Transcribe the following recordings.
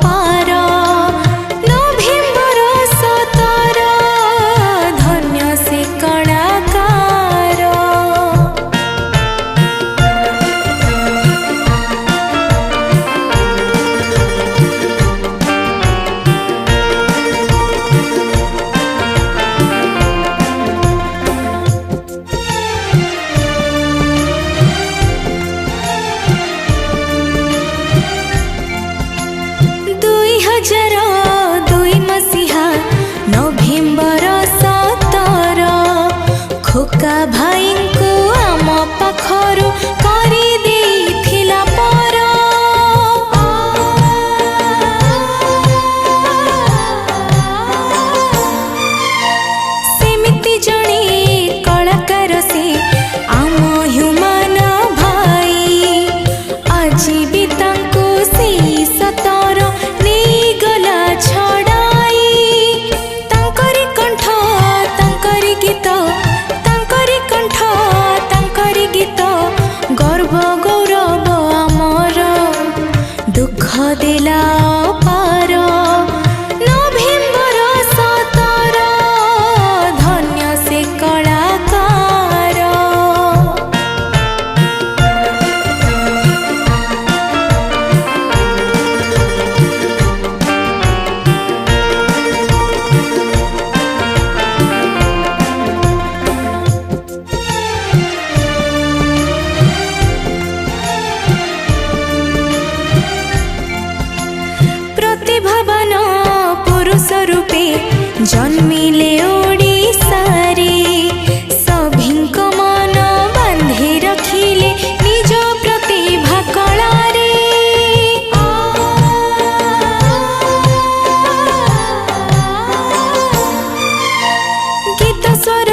पार नभेम्बर 17 धन्य से कलाकार। नभेम्बर 17 खोका भाई को आम पाखरु करी देथिला पर। सेमिति जणे कलाकार से आम ह्यूमान भाई आजी भी तांको सेई 17 नहीं गला छड़ाई। तांकरी कंठ तांकरी गीत तांकरी कंठ तांकरी गीत गर्व गौरव आमर दुख देला पार नभेम्बर 17 धन्य से कलाकार। प्रतिभावान पुरुष रूपे जन्मिले ओडिशारे सभिंक मन बांधि रखिले निज प्रतिभा कलारे। गीत स्वर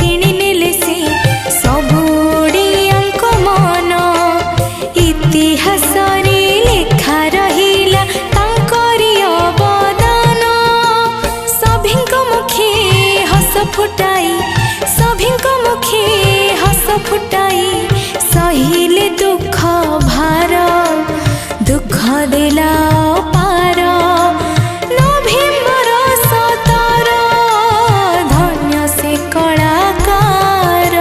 किणी नेले से सबु ओडियांक मन इतिहास लेखा रहिला तांकरी अवदान। सभिंक मुखे हस फुटाई सभिंक मुखे हस फुटाई सहिले दुख भार दुख देला पार नभेम्बर 17 धन्य से कलाकार।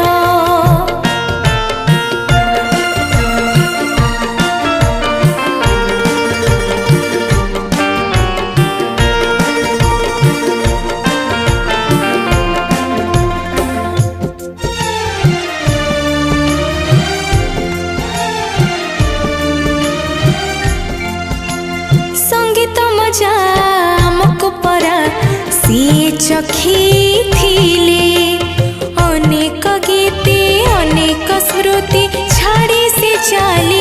संगीत मजा आमको परा सी चखी थिले अनेक गीते अनेक स्मृति छाड़ी से चाली